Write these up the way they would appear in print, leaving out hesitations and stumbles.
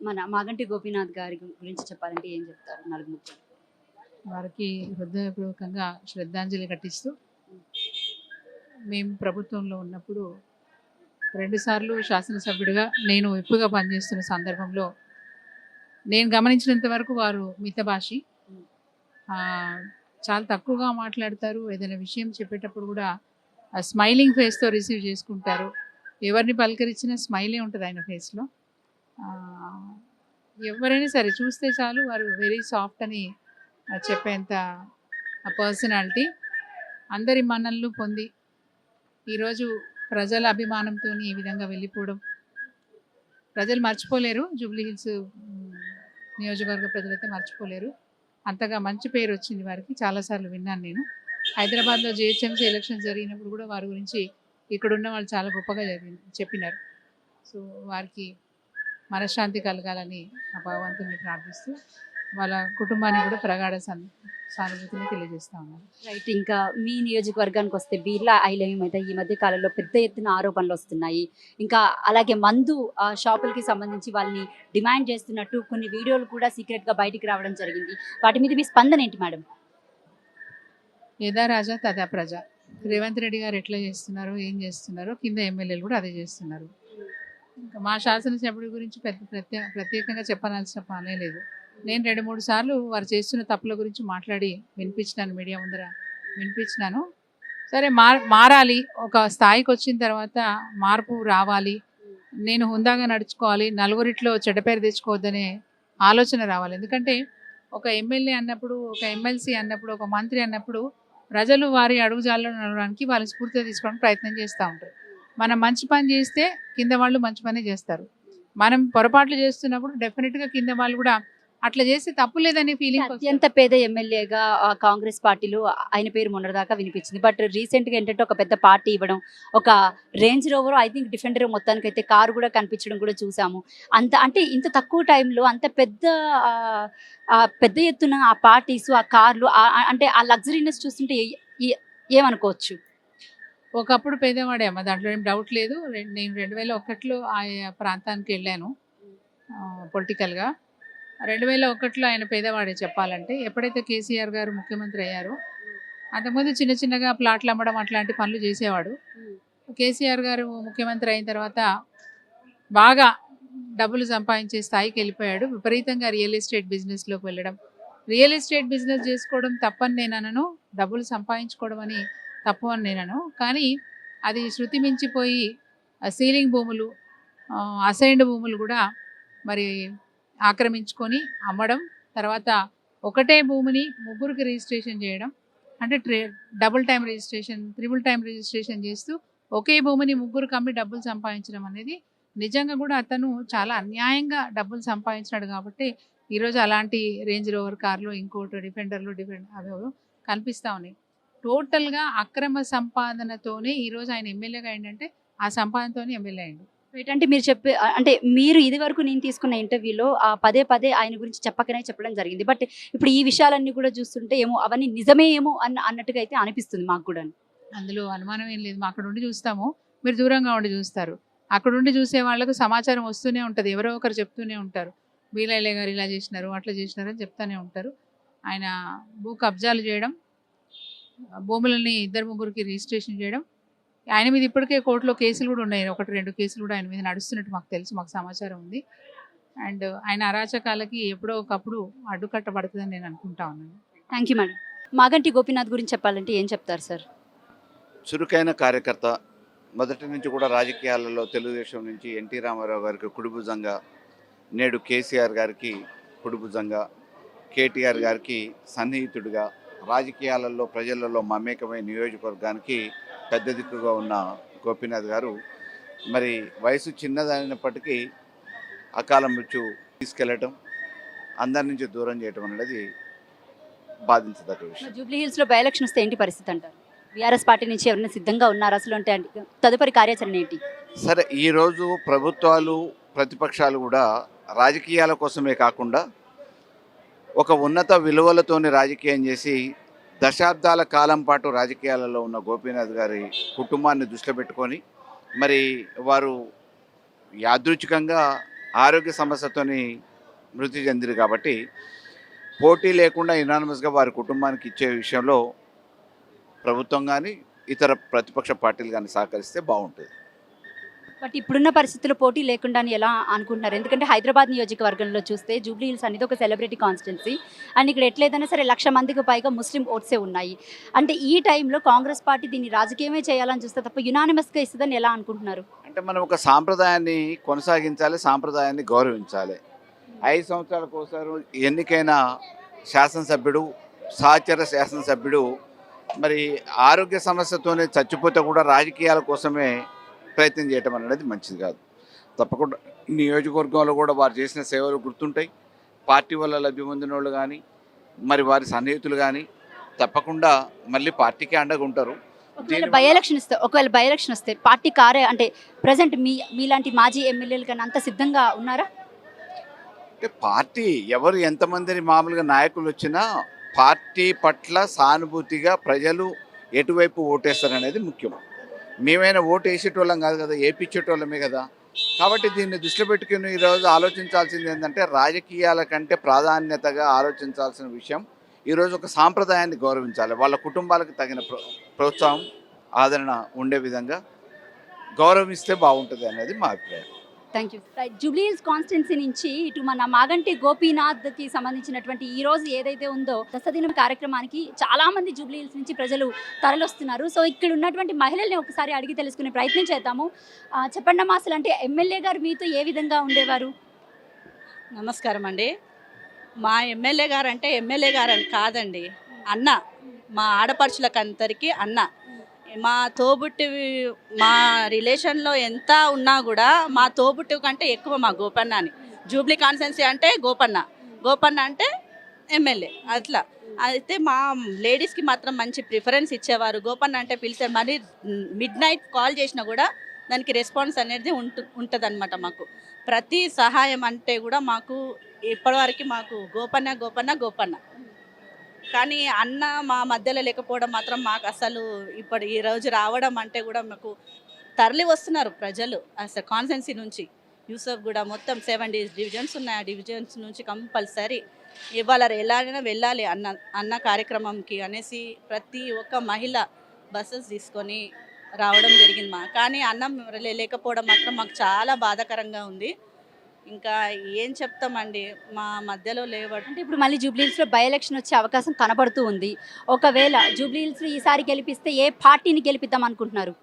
మన మాగంటి గోపీనాథ్ గారి గురించి చెప్పాలంటే ఏం చెప్తారు? 4 ముక్కలు. వారికి హృదయపూర్వకంగా శ్రద్ధాంజలి ఘటిస్తూ, మేము ప్రభుత్వంలో ఉన్నప్పుడు 2 సార్లు శాసనసభ్యుడిగా నేను విప్పుగా పనిచేస్తున్న సందర్భంలో నేను గమనించినంత వరకు వారు మితభాషి. చాలా తక్కువగా మాట్లాడతారు. ఏదైనా విషయం చెప్పేటప్పుడు కూడా స్మైలింగ్ ఫేస్తో రిసీవ్ చేసుకుంటారు. ఎవరిని పలకరించినా స్మైలే ఉంటుంది ఆయన ఫేస్లో. ఎవరైనా సరే చూస్తే చాలు వారు వెరీ సాఫ్ట్ అని చెప్పేంత పర్సనాలిటీ. అందరి మన్ననలు పొంది ఈరోజు ప్రజల అభిమానంతో ఈ విధంగా వెళ్ళిపోవడం ప్రజలు మర్చిపోలేరు. జూబ్లీ హిల్స్ నియోజకవర్గ ప్రజలైతే మర్చిపోలేరు. అంతగా మంచి పేరు వచ్చింది వారికి. చాలాసార్లు విన్నాను నేను. హైదరాబాద్లో జిహెచ్ఎంసీ ఎలక్షన్ జరిగినప్పుడు కూడా వారి గురించి ఇక్కడున్న వాళ్ళు చాలా గొప్పగా చెప్పినారు. సో వారికి మనశ్శాంతి కలగాలని ఆ భగవంతుని ప్రార్థిస్తూ వాళ్ళ కుటుంబానికి కూడా ప్రగాఢ సానుభూతిని తెలియజేస్తా ఉన్నారు. రైట్. ఇంకా మీ నియోజకవర్గానికి వస్తే బిర్లా ఐలయం మీద ఈ మధ్య కాలంలో పెద్ద ఎత్తున ఆరోపణలు వస్తున్నాయి. ఇంకా అలాగే మందు షాపులకి సంబంధించి వాళ్ళని డిమాండ్ చేస్తున్నట్టు కొన్ని వీడియోలు కూడా సీక్రెట్గా బయటికి రావడం జరిగింది. వాటి మీద మీ స్పందన ఏంటి మేడం? యథా రాజా తదా ప్రజ. రేవంత్ రెడ్డి గారు ఎట్లా చేస్తున్నారో, ఏం చేస్తున్నారో కింద ఎమ్మెల్యేలు కూడా అదే చేస్తున్నారు. ఇంకా మా శాసనసభ్యుడి గురించి ప్రత్యేకంగా చెప్పాల్సిన పనే లేదు. నేను 2-3 సార్లు వారు చేస్తున్న తప్పుల గురించి మాట్లాడి వినిపించినాను, మీడియా ముందర వినిపించినాను. సరే, మారాలి. ఒక స్థాయికి వచ్చిన తర్వాత మార్పు రావాలి. నేను హుందాగా నడుచుకోవాలి, నలుగురిట్లో చెడ్డ పేరు తెచ్చుకోవద్దనే ఆలోచన రావాలి. ఎందుకంటే ఒక ఎమ్మెల్యే అన్నప్పుడు, ఒక ఎమ్మెల్సీ అన్నప్పుడు, ఒక మంత్రి అన్నప్పుడు ప్రజలు వారి అడుగుజాల్లో నడవడానికి వాళ్ళ స్ఫూర్తిగా తీసుకోవడానికి ప్రయత్నం చేస్తూ ఉంటారు. మనం మంచి పని చేస్తే కింద వాళ్ళు మంచి పనే చేస్తారు. మనం పొరపాట్లు చేస్తున్నప్పుడు డెఫినెట్గా కింద వాళ్ళు కూడా అట్లా చేస్తే తప్పు లేదనే ఫీలింగ్. అత్యంత పేద ఎమ్మెల్యేగా కాంగ్రెస్ పార్టీలో ఆయన పేరు మొన్నటిదాకా వినిపించింది. బట్ రీసెంట్గా ఏంటంటే ఒక పెద్ద పార్టీ ఇవ్వడం, ఒక range rover, I think defender, మొత్తానికి అయితే కారు కూడా కనిపించడం కూడా చూసాము. అంటే ఇంత తక్కువ టైంలో అంత పెద్ద ఎత్తున ఆ పార్టీస్, ఆ కార్లు, అంటే ఆ లగ్జరీనెస్ చూస్తుంటే ఏమనుకోవచ్చు? ఒకప్పుడు పేదవాడే అమ్మ, దాంట్లో ఏం డౌట్ లేదు. నేను 2001లో ఆ ప్రాంతానికి వెళ్ళాను పొలిటికల్గా. 2001లో ఆయన పేదవాడే చెప్పాలంటే. ఎప్పుడైతే కేసీఆర్ గారు ముఖ్యమంత్రి అయ్యారో అంతకుముందు చిన్న చిన్నగా ప్లాట్లు అమ్మడం అట్లాంటి పనులు చేసేవాడు. కేసీఆర్ గారు ముఖ్యమంత్రి అయిన తర్వాత బాగా డబ్బులు సంపాదించే స్థాయికి వెళ్ళిపోయాడు. విపరీతంగా రియల్ ఎస్టేట్ బిజినెస్లోకి వెళ్ళడం. రియల్ ఎస్టేట్ బిజినెస్ చేసుకోవడం తప్పని నేను అనను, డబ్బులు సంపాదించుకోవడం అని తప్పు అని నేను. కానీ అది శృతి మించిపోయి సీలింగ్ భూములు, అసైన్డ్ భూములు కూడా మరి ఆక్రమించుకొని అమ్మడం, తర్వాత ఒకటే భూమిని ముగ్గురికి రిజిస్ట్రేషన్ చేయడం, అంటే double time registration, triple time registration చేస్తూ ఒకే భూమిని ముగ్గురికి అమ్మి డబ్బులు సంపాదించడం అనేది నిజంగా కూడా అతను చాలా అన్యాయంగా డబ్బులు సంపాదించినాడు. కాబట్టి ఈరోజు అలాంటి రేంజ్ రోవర్ కార్లు, ఇంకోటి డిఫెండర్లు అవి కనిపిస్తూ ఉన్నాయి. టోటల్గా అక్రమ సంపాదనతోనే ఈరోజు ఆయన ఎమ్మెల్యేగా అయిందంటే ఆ సంపాదనతోనే ఎమ్మెల్యే అయింది. అంటే మీరు ఇది వరకు నేను తీసుకున్న ఇంటర్వ్యూలో పదే ఆయన గురించి చెప్పడం జరిగింది. బట్ ఇప్పుడు ఈ విషయాలన్నీ కూడా చూస్తుంటే ఏమో అవన్నీ నిజమే ఏమో అన్నట్టుగా అయితే అనిపిస్తుంది మాకు కూడా. అందులో అనుమానం ఏం లేదు. మా అక్కడ ఉండి చూస్తాము, మీరు దూరంగా ఉండి చూస్తారు. అక్కడ ఉండి చూసే వాళ్ళకు సమాచారం వస్తూనే ఉంటుంది. ఎవరో ఒకరు చెప్తూనే ఉంటారు, వీలైలే గారు ఇలా చేసినారు, అట్లా చేసినారు అని చెప్తూనే ఉంటారు. ఆయన భూ కబ్జాలు చేయడం, భూములని 2-3కి రిజిస్ట్రేషన్ చేయడం, ఆయన మీద ఇప్పటికే కోర్టులో కేసులు కూడా ఉన్నాయి. 1-2 కేసులు కూడా ఆయన మీద నడుస్తున్నట్టు మాకు తెలుసు, మాకు సమాచారం ఉంది. అండ్ ఆయన అరాచకాలకి ఎప్పుడో ఒకప్పుడు అడ్డుకట్టబడుతుందని నేను అనుకుంటా ఉన్నాను. Thank you madam. Maganti Gopinath గురించి చెప్పాలంటే ఏం చెప్తారు సార్? చురుకైన కార్యకర్త. మొదటి నుంచి కూడా రాజకీయాలలో తెలుగుదేశం నుంచి ఎన్టీ రామారావు గారికి కుడిభుజంగా, నేడు కేసీఆర్ గారికి కుడిభుజంగా, కేటీఆర్ గారికి సన్నిహితుడిగా, రాజకీయాలలో ప్రజలలో మమేకమైన నియోజకవర్గానికి పెద్ద దిక్కుగా ఉన్న గోపీనాథ్ గారు మరి వయసు చిన్నదైనప్పటికీ అకాల మృత్యు తీసుకెళ్లటం, అందరి నుంచి దూరం చేయటం అనేది బాధించదగ్గ విషయం. జూబ్లీ హిల్స్లో బై ఎలక్షన్ వస్తే ఏంటి పరిస్థితి అంటారు? బీఆర్ఎస్ పార్టీ నుంచి ఎవరైనా సిద్ధంగా ఉన్నారు అసలు? అంటే తదుపరి కార్యాచరణ ఏంటి? సరే, ఈరోజు ప్రభుత్వాలు, ప్రతిపక్షాలు కూడా రాజకీయాల కోసమే కాకుండా ఒక ఉన్నత విలువలతోని రాజకీయం చేసి దశాబ్దాల కాలం పాటు రాజకీయాలలో ఉన్న గోపీనాథ్ గారి కుటుంబాన్ని దృష్టిలో పెట్టుకొని మరి వారు యాదృచ్ఛికంగా ఆరోగ్య సమస్యతోని మృతి చెందిరు కాబట్టి పోటీ లేకుండా యునానిమస్గా వారి కుటుంబానికి ఇచ్చే విషయంలో ప్రభుత్వం కానీ ఇతర ప్రతిపక్ష పార్టీలు కానీ సహకరిస్తే బాగుంటుంది. బట్ ఇప్పుడున్న పరిస్థితుల్లో పోటీ లేకుండా అని ఎలా అనుకుంటున్నారు? ఎందుకంటే హైదరాబాద్ నియోజకవర్గంలో చూస్తే జూబ్లీ హిల్స్ అనేది ఒక సెలబ్రిటీ కాన్స్టిట్యున్సీ అండ్ ఇక్కడ ఎట్లేదైనా సరే 1,00,000 మందికి పైగా ముస్లిం ఓట్సే ఉన్నాయి. అంటే ఈ టైంలో కాంగ్రెస్ పార్టీ దీన్ని రాజకీయమే చేయాలని చూస్తే తప్ప యునానిమస్గా ఇస్తుందని ఎలా అనుకుంటున్నారు? అంటే మనం ఒక సాంప్రదాయాన్ని కొనసాగించాలి, సాంప్రదాయాన్ని గౌరవించాలి. 5 సంవత్సరాలకు ఒకసారి ఎన్నికైన శాసనసభ్యుడు, సహచర శాసనసభ్యుడు మరి ఆరోగ్య సమస్యతోనే చచ్చిపోతే కూడా రాజకీయాల కోసమే ప్రయత్నం చేయటం అనేది మంచిది కాదు. తప్పకుండా నియోజకవర్గంలో కూడా వారు చేసిన సేవలు గుర్తుంటాయి. పార్టీ వల్ల లబ్ధి పొందిన వాళ్ళు కానీ మరి వారి సన్నిహితులు కానీ తప్పకుండా మళ్ళీ పార్టీకే అండగా ఉంటారు. ఒకవేళ బై ఎలక్షన్ వస్తే పార్టీ అంటే ప్రజెంట్ మీలాంటి మాజీ ఎమ్మెల్యేలు కానీ అంత సిద్ధంగా ఉన్నారా? అంటే పార్టీ ఎవరు ఎంతమందిని మామూలుగా నాయకులు వచ్చినా పార్టీ పట్ల సానుభూతిగా ప్రజలు ఎటువైపు ఓటేస్తారనేది ముఖ్యం. మేమైనా ఓటు వేసేటోళ్ళం కాదు కదా, వేయించేటోళ్ళమే కదా. కాబట్టి దీన్ని దృష్టిలో పెట్టుకుని ఈరోజు ఆలోచించాల్సింది ఏంటంటే రాజకీయాల కంటే ప్రాధాన్యతగా ఆలోచించాల్సిన విషయం ఈరోజు ఒక సాంప్రదాయాన్ని గౌరవించాలి. వాళ్ళ కుటుంబాలకు తగిన ప్రోత్సాహం ఆదరణ ఉండే విధంగా గౌరవిస్తే బాగుంటుంది అనేది మా అభిప్రాయం. Thank you. Jubilee hills constituency నుంచి ఇటు మన మాగంటి గోపీనాథ్కి సంబంధించినటువంటి ఈ రోజు ఏదైతే ఉందో దశదినం కార్యక్రమానికి చాలామంది జూబ్లీ హిల్స్ నుంచి ప్రజలు తరలిస్తున్నారు. సో ఇక్కడ ఉన్నటువంటి మహిళల్ని ఒకసారి అడిగి తెలుసుకునే ప్రయత్నం చేద్దాము. చెప్పండి అమ్మా, అసలు అంటే ఎమ్మెల్యే గారు మీతో ఏ విధంగా ఉండేవారు? నమస్కారం అండి. మా ఎమ్మెల్యే గారు అంటే ఎమ్మెల్యే గారు అని కాదండి, అన్న. మా ఆడపడుచులకందరికీ అన్న. మా తోబుట్టి, మా రిలేషన్లో ఎంత ఉన్నా కూడా మా తోబుట్టి కంటే ఎక్కువ మా గోపన్న అని. జూబ్లీ కాన్స్టిట్యున్సీ అంటే గోపన్న అంటే ఎమ్మెల్యే అట్లా. అయితే మా లేడీస్కి మాత్రం మంచి ప్రిఫరెన్స్ ఇచ్చేవారు. గోపన్న అంటే పిలిచే మరి మిడ్-నైట్ కాల్ చేసినా కూడా దానికి రెస్పాన్స్ అనేది ఉంటుందన్నమాట. మాకు ప్రతి సహాయం అంటే కూడా మాకు ఇప్పటివరకు మాకు గోపన్న. కానీ అన్న మా మధ్యలో లేకపోవడం మాత్రం మాకు అసలు ఈ రోజు రావడం అంటే కూడా మాకు తరలి వస్తున్నారు ప్రజలు అసలు కాన్స్టిట్యున్సీ నుంచి. యూసఫ్ కూడా మొత్తం 7 డివిజన్స్ ఉన్నాయి. ఆ డివిజన్స్ నుంచి కంపల్సరీ ఇవాళ ఎలాగైనా వెళ్ళాలి అన్న కార్యక్రమంకి అనేసి ప్రతి ఒక్క మహిళ బస్సెస్ తీసుకొని రావడం జరిగింది. కానీ అన్నం లేకపోవడం మాత్రం మాకు చాలా బాధాకరంగా ఉంది. ఇంకా ఏం చెప్తామండి, మా మధ్యలో లేవడం. అంటే ఇప్పుడు మళ్ళీ జూబ్లీ హిల్స్లో బై ఎలక్షన్ వచ్చే అవకాశం కనబడుతూ ఉంది. ఒకవేళ జూబ్లీ హిల్స్లో ఈసారి గెలిపిస్తే ఏ పార్టీని గెలిపిద్దాం అనుకుంటున్నారు?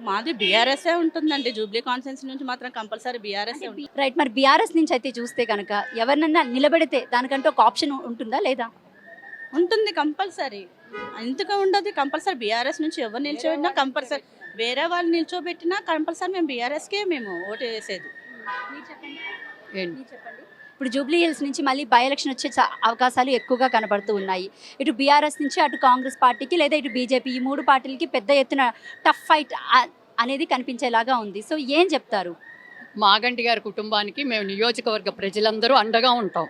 మాది బీఆర్ఎస్ఏ ఉంటుందండి. జూబ్లీ కాన్స్టిట్యున్సీ నుంచి మాత్రం కంపల్సరీ బీఆర్ఎస్ఏ ఉంటుంది. రైట్. మరి బీఆర్ఎస్ నుంచి అయితే చూస్తే కనుక ఎవరినన్నా నిలబెడితే దానికంటే ఒక ఆప్షన్ ఉంటుందా లేదా? ఉంటుంది కంపల్సరీ. ఎందుకు ఉండదు? కంపల్సరీ బీఆర్ఎస్ నుంచి ఎవరు నిల్చోబెట్టినా కంపల్సరీ, వేరే వాళ్ళు నిల్చోబెట్టినా కంపల్సరీ మేము బీఆర్ఎస్కే మేము ఓటు వేసేది. ఇప్పుడు జూబ్లీ హిల్స్ నుంచి మళ్ళీ బై ఎలక్షన్ వచ్చే అవకాశాలు ఎక్కువగా కనబడుతూ ఉన్నాయి. ఇటు బీఆర్ఎస్ నుంచి అటు కాంగ్రెస్ పార్టీకి లేదా ఇటు బీజేపీ, ఈ 3 పార్టీలకి పెద్ద ఎత్తున టఫ్ ఫైట్ అనేది కనిపించేలాగా ఉంది. సో ఏం చెప్తారు? మాగంటి గారి కుటుంబానికి మేము నియోజకవర్గ ప్రజలందరూ అండగా ఉంటాం.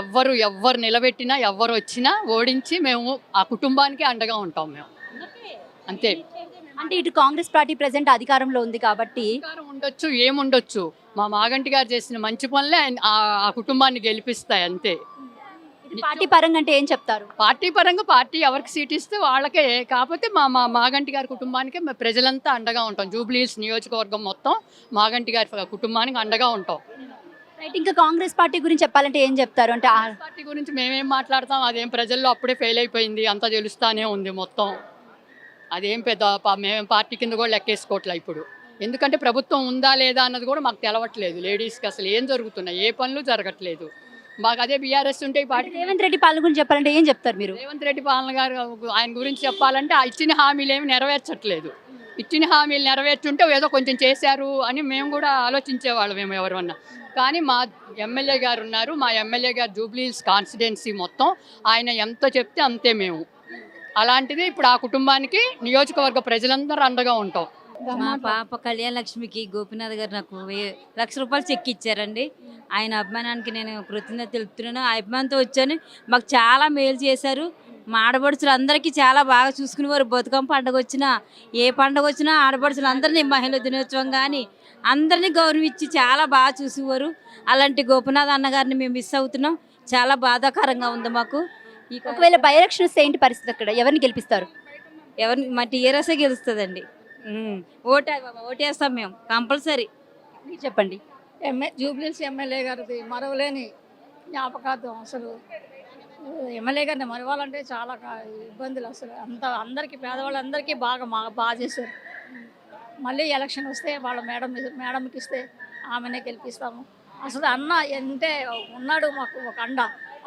ఎవ్వరు నిలబెట్టినా ఎవ్వరు వచ్చినా ఓడించి మేము ఆ కుటుంబానికి అండగా ఉంటాం మేము. అంతే. అంటే ఇటు కాంగ్రెస్ పార్టీ ప్రెసెంట్ అధికారంలో ఉంది కాబట్టి ఉండొచ్చు, ఏముండొచ్చు, మా మాగంటి గారు చేసిన మంచి పనులే ఆ కుటుంబాన్ని గెలిపిస్తాయి అంతే. పార్టీ పరంగా అంటే ఏం చెప్తారు? పార్టీ పరంగా పార్టీ ఎవరికి సీట్ ఇస్తే వాళ్ళకే. కాకపోతే మా మాగంటి గారి కుటుంబానికి ప్రజలంతా అండగా ఉంటాం. జూబ్లీ హిల్స్ నియోజకవర్గం మొత్తం మాగంటి గారి కుటుంబానికి అండగా ఉంటాం. రైట్. ఇంకా కాంగ్రెస్ పార్టీ గురించి చెప్పాలంటే ఏం చెప్తారు? అంటే పార్టీ గురించి మేమేం మాట్లాడతాం, అదేం ప్రజల్లో అప్పుడే ఫెయిల్ అయిపోయింది, అంతా తెలుస్తానే ఉంది మొత్తం. అదేం పెద్ద మేము పార్టీ కింద కూడా లెక్కేసుకోవట్లే ఇప్పుడు. ఎందుకంటే ప్రభుత్వం ఉందా లేదా అన్నది కూడా మాకు తెలవట్లేదు. లేడీస్కి అసలు ఏం జరుగుతున్నాయి, ఏ పనులు జరగట్లేదు. మాకు అదే బీఆర్ఎస్ ఉంటే ఈ పార్టీ. రేవంత్ రెడ్డి పాలన గురించి చెప్పాలంటే ఏం చెప్తారు మీరు? రేవంత్ రెడ్డి పాలన గారు ఆయన గురించి చెప్పాలంటే ఇచ్చిన హామీలు ఏమి నెరవేర్చట్లేదు. ఇచ్చిన హామీలు నెరవేర్చుంటే ఏదో కొంచెం చేశారు అని మేము కూడా ఆలోచించేవాళ్ళం మేము ఎవరన్నా. కానీ మా ఎమ్మెల్యే గారు ఉన్నారు. మా ఎమ్మెల్యే గారు జూబ్లీ హిల్స్ కాన్స్టిట్యున్సీ మొత్తం ఆయన ఎంత చెప్తే అంతే మేము. అలాంటిది ఇప్పుడు ఆ కుటుంబానికి నియోజకవర్గ ప్రజలందరూ అండగా ఉంటాం. మా పాప కళ్యాణ లక్ష్మికి గోపీనాథ్ గారు నాకు 1,00,000 రూపాయలు చెక్ ఇచ్చారండి. ఆయన అభిమానానికి నేను కృతజ్ఞత తెలుపుతున్నాను. ఆ అభిమానంతో వచ్చాను. మాకు చాలా మేలు చేశారు. మా ఆడపడుచులు అందరికీ చాలా బాగా చూసుకునేవారు. బతుకమ్మ పండుగ వచ్చినా, ఏ పండుగ వచ్చినా ఆడపడుచులు అందరినీ, మహిళా దినోత్సవం కానీ అందరినీ గౌరవించి చాలా బాగా చూసేవారు. అలాంటి గోపినాథ్ అన్నగారిని మేము మిస్ అవుతున్నాం. చాలా బాధాకరంగా ఉంది మాకు. ఒకవేళ బై ఎలక్షన్ వస్తే ఏంటి పరిస్థితి? అక్కడ ఎవరిని గెలిపిస్తారు? ఎవరిని మా టీఆర్ఎస్ఏ గెలుస్తుందండి. ఓటేస్తాం మేము కంపల్సరీ. మీరు చెప్పండి. జూబ్లీస్ ఎమ్మెల్యే గారిది మరవలేని జ్ఞాపకార్థం. అసలు ఎమ్మెల్యే గారిని మరవాలంటే చాలా ఇబ్బందులు. అసలు అందరికీ పేదవాళ్ళందరికీ బాగా చేశారు. మళ్ళీ ఎలక్షన్ వస్తే వాళ్ళ మేడంకి ఇస్తే ఆమెనే గెలిపిస్తాము. అసలు అన్న అంటే ఉన్నాడు మాకు ఒక అండ.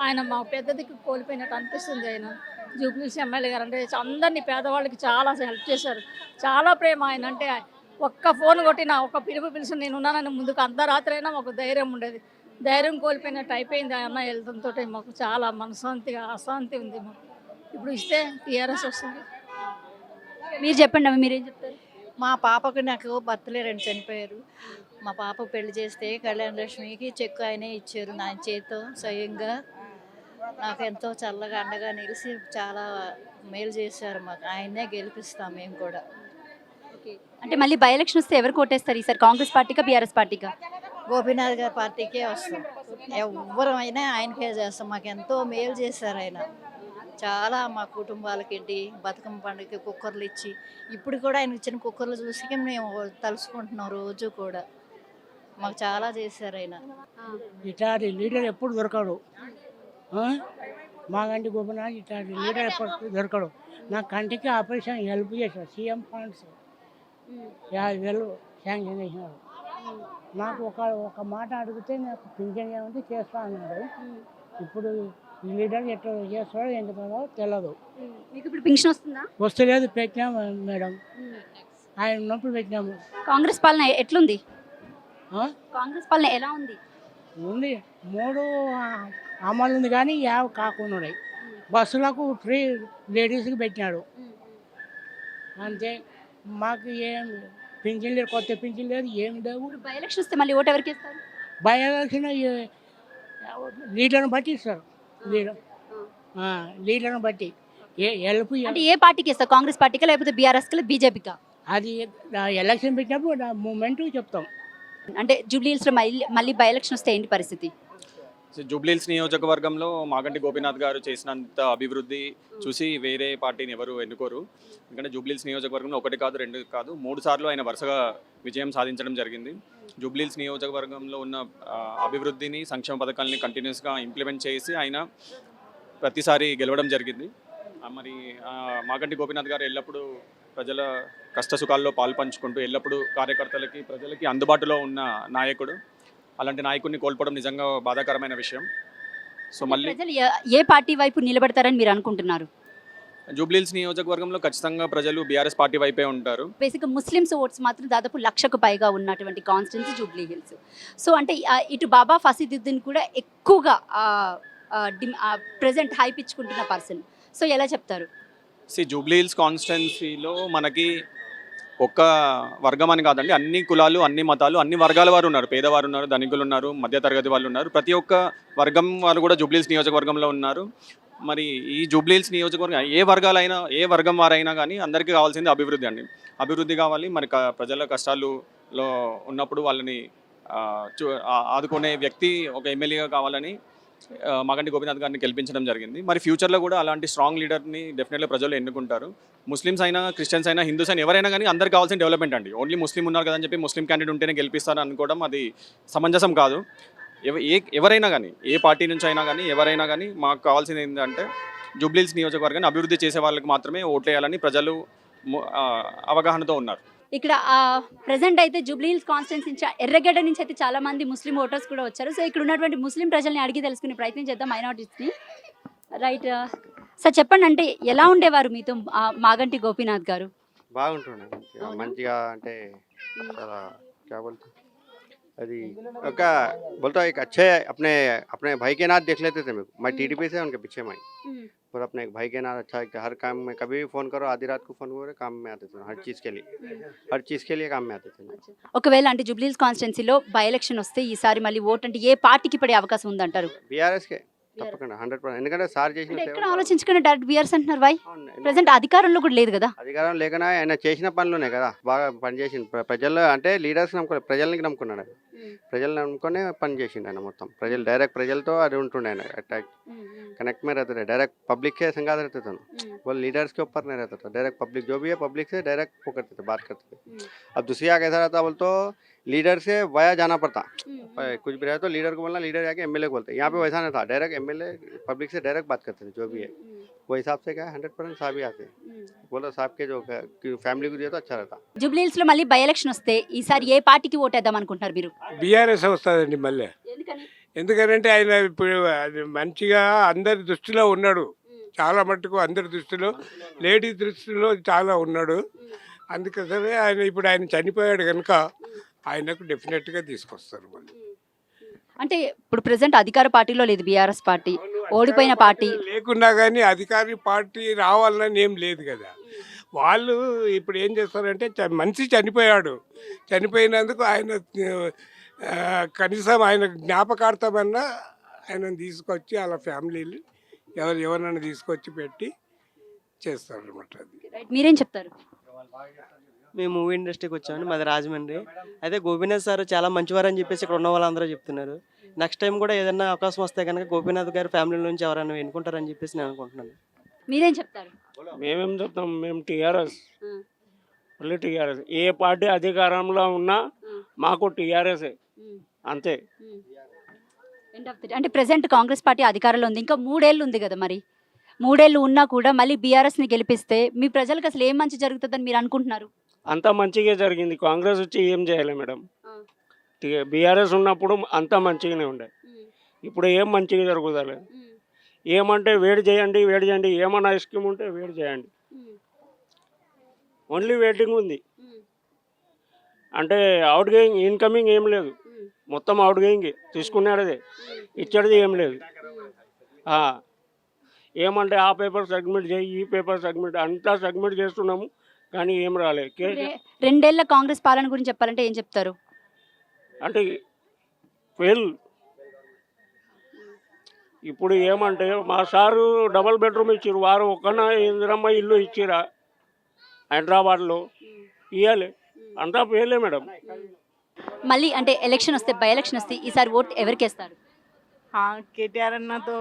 ఆయన మా పెద్ద దిక్కు కోల్పోయినట్టు అనిపిస్తుంది. ఆయన జూబ్లీస్ ఎమ్మెల్యే గారు అంటే అందరినీ పేదవాళ్ళకి చాలా హెల్ప్ చేశారు. చాలా ప్రేమ ఆయన అంటే. ఒక్క ఫోన్ కొట్టినా, ఒక పిలుపు పిలిచి నేను ఉన్నానని ముందుకు అర్ధరాత్రి అయినా మాకు ధైర్యం ఉండేది. ధైర్యం కోల్పోయినట్టు అయిపోయింది అన్న వెళ్తుంతో. మాకు చాలా మనశ్శాంతిగా అశాంతి ఉంది మాకు. ఇప్పుడు ఇస్తే టీఆర్ఎస్ వస్తుంది. మీరు చెప్పండి అమ్మ, మీరేం చెప్తారు? మా పాపకు నాకు భర్తలే 2 చనిపోయారు. మా పాప పెళ్లి చేస్తే కళ్యాణ లక్ష్మికి చెక్కు ఆయనే ఇచ్చారు నా చేతితో స్వయంగా. నాకు ఎంతో చల్లగా అండగా నిలిచి చాలా మేలు చేశారు మాకు. ఆయన్నే గెలిపిస్తాం మేము కూడా. అంటే మళ్ళీ బై ఎలక్షన్ వస్తే ఎవరు కోటేస్తారు ఈసారి? కాంగ్రెస్ పార్టీకా, బీఆర్ఎస్ పార్టీకా? గోపీనాథ్ గారి పార్టీకే వస్తాం. ఎవరమైనా ఆయనకే చేస్తాం. మాకు ఎంతో మేలు చేశారు ఆయన. చాలా మా కుటుంబాలకి బతుకమ్మ పండుగకి కుక్కర్లు ఇచ్చి, ఇప్పుడు కూడా ఆయన ఇచ్చిన కుక్కర్లు చూసి మేము తలుసుకుంటున్నాం రోజు కూడా. మాకు చాలా చేశారు ఆయన. ఇట్లాంటి లీడర్ ఎప్పుడు దొరకడు. మాగంటి గోపీనాథ్ ఇట్లాంటి లీడర్ ఎప్పుడు దొరకడు. నా కంటికి ఆపరేషన్ హెల్ప్ చేశాడు. సీఎం ఫండ్స్ 50,000 శాంక్షన్ చేసినాడు. నాకు ఒక మాట అడిగితే నాకు పింఛన్ ఏమంటే చేస్తా అన్నాడు. ఇప్పుడు ఈ లీడర్ ఎట్లా చేస్తాడో ఎందుకో తెలియదు. మీకు ఇప్పుడు పింఛన్ వస్తుందా? వస్తలేదు. పెట్టినాము మేడం, ఆయన ఉన్నప్పుడు పెట్టినాము. కాంగ్రెస్ పాలన ఎట్లుంది? కాంగ్రెస్ పాలన ఎలా ఉంది? ఉంది 3 అమలు ఉంది కానీ 50 కాకుండా ఉన్నాయి. బస్సులకు ఫ్రీ లేడీస్కి పెట్టినాడు అంతే. మాకు ఏం పింఛన్ లేదు, కొత్త పింఛన్ లేదు, ఏమి లేవు. బై ఎలక్షన్ వస్తే మళ్ళీ ఓటు ఎవరికి ఇస్తారు? బై ఎలక్షన్ లీడర్ని బట్టి ఇస్తారు. లీడర్ని బట్టి హెల్ప్. అంటే ఏ పార్టీకి ఇస్తారు? కాంగ్రెస్ పార్టీకా లేకపోతే బీఆర్ఎస్కా బీజేపీకా? అది ఎలక్షన్ పెట్టినప్పుడు మూమెంట్ చెప్తాం. అంటే జూబ్లీహిల్స్లో మళ్ళీ బై ఎలక్షన్ వస్తే ఏంటి పరిస్థితి? జూబ్లీహిల్స్ నియోజకవర్గంలో మాగంటి గోపీనాథ్ గారు చేసినంత అభివృద్ధి చూసి వేరే పార్టీని ఎవరు ఎన్నుకోరు. ఎందుకంటే జూబ్లీహిల్స్ నియోజకవర్గంలో 1 కాదు 2 కాదు 3 సార్లు ఆయన వరుసగా విజయం సాధించడం జరిగింది. జూబ్లీహిల్స్ నియోజకవర్గంలో ఉన్న అభివృద్ధిని, సంక్షేమ పథకాలని కంటిన్యూస్గా ఇంప్లిమెంట్ చేసి ఆయన ప్రతిసారి గెలవడం జరిగింది. మరి మాగంటి గోపీనాథ్ గారు ఎల్లప్పుడూ ప్రజల కష్ట సుఖాల్లో పాలు పంచుకుంటూ ఎల్లప్పుడూ కార్యకర్తలకి, ప్రజలకి అందుబాటులో ఉన్న నాయకుడు. అలాంటి నాయకుడిని కోల్పోవడం నిజంగా బాధాకరమైన విషయం. సో మళ్ళీ ప్రజలు ఏ పార్టీ వైపు నిలబడతారని మీరు అనుకుంటున్నారు? జూబ్లీహిల్స్ నియోజకవర్గంలో ఖచ్చితంగా ప్రజలు బీఆర్ఎస్ పార్టీ వైపే ఉంటారు. బేసిక్గా ముస్లిమ్స్ ఓట్స్ మాత్రం దాదాపు 1,00,000కు పైగా ఉన్నటువంటి కాన్స్టిట్యున్సీ జూబ్లీహిల్స్. సో అంటే ఇటు బాబా ఫసీదుద్దీన్ కూడా ఎక్కువగా ప్రెజెంట్ హైప్ ఇచ్చుకుంటున్న పర్సన్. సో ఎలా చెప్తారు? జూబ్లీహిల్స్ కాన్స్టిట్యున్సీలో మనకి ఒక్క వర్గం అని కాదండి, అన్ని కులాలు, అన్ని మతాలు, అన్ని వర్గాల వారు ఉన్నారు. పేదవారు ఉన్నారు, ధనికులు ఉన్నారు, మధ్యతరగతి వాళ్ళు ఉన్నారు. ప్రతి ఒక్క వర్గం వారు కూడా జూబ్లీహిల్స్ నియోజకవర్గంలో ఉన్నారు. మరి ఈ జూబ్లీహిల్స్ నియోజకవర్గం ఏ వర్గం వారైనా కానీ అందరికీ కావాల్సింది అభివృద్ధి అండి. అభివృద్ధి కావాలి. మరి ప్రజల కష్టాలలో ఉన్నప్పుడు వాళ్ళని ఆదుకునే వ్యక్తి ఒక ఎమ్మెల్యేగా కావాలని మాగంటి గోపీనాథ్ గారిని గెలిపించడం జరిగింది. మరి ఫ్యూచర్లో కూడా అలాంటి స్ట్రాంగ్ లీడర్ని డెఫినెట్గా ప్రజలు ఎన్నుకుంటారు. ముస్లిమ్స్ అయినా, క్రిస్టియన్స్ అయినా, హిందూస్ అయినా, ఎవరైనా కానీ అందరికీ కావాల్సిన డెవలప్మెంట్ అండి. ఓన్లీ ముస్లిం ఉన్నారు కదని చెప్పి ముస్లిం క్యాండిడేట్ ఉంటేనే గెలిపిస్తారు అనుకోవడం అది సమంజసం కాదు. ఎవరైనా కానీ, ఏ పార్టీ నుంచి అయినా కానీ, ఎవరైనా కానీ మాకు కావాల్సింది ఏంటంటే జూబ్లీహిల్స్ నియోజకవర్గాన్ని అభివృద్ధి చేసే వాళ్ళకి మాత్రమే ఓట్లేయాలని ప్రజలు అవగాహనతో ఉన్నారు. ఇక్కడ ప్రెసెంట్ అయితే జూబ్లీహిల్స్ కాన్స్టిట్యున్సీ నుంచి, ఎర్రగడ్డ నుంచి అయితే చాలా మంది ముస్లిం ఓటర్స్ కూడా వచ్చారు. సో ఇక్కడ ఉన్నటువంటి ముస్లిం ప్రజల్ని అడిగి తెలుసుకునే ప్రయత్నం చేద్దాం, మైనారిటీస్ని. రైట్ సార్, చెప్పండి, అంటే ఎలా ఉండేవారు మీతో మాగంటి గోపీనాథ్ గారు? బాగుంటుండే మంచిగా. అంటే చాలా अभी का बोलता एक अच्छे अपने अपने भाई के नाथ देख लेते थे। मैं टीडीपी से उनके पीछे में और अपने एक भाई के नाथ अच्छा है कि हर काम में कभी भी फ़ोन करो, आधी रात को फ़ोन करो, काम में आते थे। हर चीज़ के लिए काम में आते थे। ఒకవేళ అంటే జూబ్లీహిల్స్ కాన్స్టిట్యున్సీలో బై ఎలక్షన్ వస్తే ఈసారి మళ్ళీ ఓట్ అంటే ఏ పార్టీకి పడే అవకాశం ఉందంటారు? बीआरएस के తప్పకుండా 100%. ఎందుకంటే సార్ చేసిన అంటే ఎక్కడ సేవలు ఆలోచించుకుని డైరెక్ట్ బీఆర్ఎస్ అంటున్నారు వై అవును. ప్రెసెంట్ అధికారంలో కూడా లేదు కదా. అధికారం లేకనా ఆయన చేసిన పనులునే కదా బాగా పనిచేసింది. ప్రజల్లో అంటే లీడర్స్ నమ్ముకోలేదు, ప్రజల్ని నమ్ముకున్నాడు ఆయన. ప్రజల్ని నమ్ముకొని పని చేసిండు ఆయన మొత్తం. ప్రజలు డైరెక్ట్ ప్రజలతో అది ఉంటుండే ఆయన अटैक कनेक्ट में रहते थे, डायरेक्ट पब्लिक के संगात रहते थे ना, वो लीडर्स के ऊपर नहीं रहता था, डायरेक्ट पब्लिक जो भी है पब्लिक से डायरेक्ट वो करते थे, बात करते थे. अब दूसरी जगह कैसा रहता बोल तो लीडर से वाया जाना पड़ता. कुछ भी रहे तो लीडर को बोलना, लीडर जाके एमएलए को बोलते. यहाँ पे वैसा नहीं था, डायरेक्ट एमएलए पब्लिक से डायरेक्ट बात करते थे जो भी है. वो हिसाब से क्या 100% साहब ही आते. बोलो साहब के जो फैमिली को दिया तो अच्छा रहता. జూబ్లీహిల్స్ లో మళ్ళీ బై ఎలక్షన్ వస్తే ఈసారి ఏ పార్టీకి ఓటేద్దాం అనుకుంటున్నారు మీరు? బీఆర్ఎస్ వస్తుందండి మళ్ళీ. ఎందుకని? ఎందుకంటే ఆయన ఇప్పుడు అది మంచిగా అందరి దృష్టిలో ఉన్నాడు, చాలా మట్టుకు అందరి దృష్టిలో, లేడీ దృష్టిలో చాలా ఉన్నాడు. అందుకోసమే ఆయన చనిపోయాడు కనుక ఆయనకు డెఫినెట్గా తీసుకొస్తారు మళ్ళీ. అంటే ఇప్పుడు ప్రెసెంట్ అధికార పార్టీలో లేదు బీఆర్ఎస్ పార్టీ, ఓడిపోయిన పార్టీ. లేకున్నా కానీ అధికారి పార్టీ రావాలని ఏం లేదు కదా. వాళ్ళు ఇప్పుడు ఏం చేస్తారంటే మనిషి చనిపోయాడు, చనిపోయినందుకు ఆయన కనీసం ఆయన జ్ఞాపకార్థమన్నా ఆయనను తీసుకొచ్చి వాళ్ళ ఫ్యామిలీలు ఎవరినైనా తీసుకొచ్చి పెట్టి చేస్తారు అనమాట. అది మీరేం చెప్తారు? మేము మూవీ ఇండస్ట్రీకి వచ్చామండి, మాది రాజమండ్రి. అయితే గోపీనాథ్ సార్ చాలా మంచివారు అని చెప్పేసి ఇక్కడ ఉన్న వాళ్ళందరూ చెప్తున్నారు. నెక్స్ట్ టైం కూడా ఏదైనా అవకాశం వస్తే కనుక గోపీనాథ్ గారి ఫ్యామిలీ నుంచి ఎవరైనా ఎన్నుకుంటారని చెప్పేసి నేను అనుకుంటున్నాను. మీరేం చెప్తారు? మేమేం చెప్తాం, మేము టీఆర్ఎస్, మళ్ళీ టీఆర్ఎస్. ఏ పార్టీ అధికారంలో ఉన్నా మాకు టీఆర్ఎస్ అంతే. అంటే ప్రెసెంట్ కాంగ్రెస్ పార్టీ అధికారంలో ఉంది, ఇంకా 3 ఏళ్ళు ఉంది కదా. మరి 3 ఏళ్ళు ఉన్నా కూడా మళ్ళీ బీఆర్ఎస్ ని గెలిపిస్తే మీ ప్రజలకు అసలు ఏం మంచి జరుగుతుందని మీరు అనుకుంటున్నారు? అంతా మంచిగా జరిగింది. కాంగ్రెస్ వచ్చి ఏం చేయాలి మేడం? బీఆర్ఎస్ ఉన్నప్పుడు అంతా మంచిగానే ఉండే, ఇప్పుడు ఏం మంచిగా జరుగుతుంది? ఏమంటే వేడి చేయండి, వేడి చేయండి, ఏమన్నా స్కీమ్ ఉంటే వేడి చేయండి, ఓన్లీ వెయిటింగ్ ఉంది. అంటే అవుట్ గోయింగ్ ఇన్కమింగ్ ఏం లేదు, మొత్తం అవుట్ గోయింగ్ తీసుకున్నాడదే, ఇచ్చేది ఏం లేదు. ఏమంటే ఆ పేపర్ సబ్మిట్ చేయి, ఈ పేపర్ సబ్మిట్, అంతా సబ్మిట్ చేస్తున్నాము కానీ ఏం రాలేదు. 2 ఏళ్ల కాంగ్రెస్ పాలన గురించి చెప్పాలంటే ఏం చెప్తారు? అంటే ఫెయిల్. ఇప్పుడు ఏమంటే మా సారు డబల్ బెడ్రూమ్ ఇచ్చారు, వారు ఒక్కన ఇందిరమ్మ ఇల్లు ఇచ్చిరా హైదరాబాద్లో, ఇవ్వాలి, అంతా ఫెయిలే మేడం. మళ్ళీ అంటే ఎలక్షన్ వస్తే, బై ఎలక్షన్ వస్తే ఈసారి ఓట్ ఎవరికి వేస్తారు? हाँ केटीआर अन्ना तो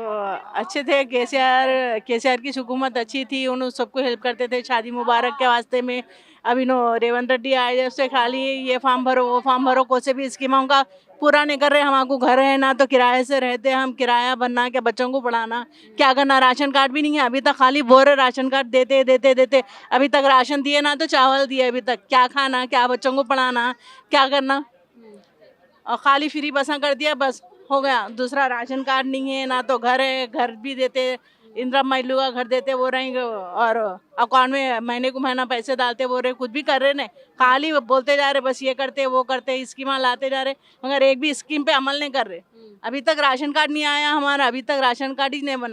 अच्छे थे. केसीआर की हुकूमत अच्छी थी, उन्होंने सबको हेल्प करते थे शादी मुबारक के वास्ते में. अभी नो रेवंत रेड्डी आए जब से खाली ये फॉर्म भरो वो फॉर्म भरो, कोई से भी स्कीमों का पूरा नहीं कर रहे. हमारे घर है ना तो किराए से रहते, हम किराया भरना, क्या बच्चों को पढ़ाना, क्या करना. राशन कार्ड भी नहीं है अभी तक, खाली बोरे राशन कार्ड देते देते देते अभी तक राशन दिए ना तो चावल दिए अभी तक. क्या खाना, क्या बच्चों को पढ़ाना, क्या करना. और खाली फ्री बसा कर दिया, बस हो गया. दूसरा राशन कार्ड नहीं है ना तो घर है, घर भी देते, इंदिरा महिलू का घर देते वो रहेंगे, और अकाउंट में महीने को महीना पैसे डालते वो रहे, कुछ भी कर रहे नहीं, खाली बोलते जा रहे बस ये करते वो करते, स्कीम लाते जा रहे, मगर एक भी स्कीम पे अमल नहीं कर रहे. अभी तक राशन कार्ड नहीं आया हमारा, अभी तक राशन कार्ड ही नहीं बना.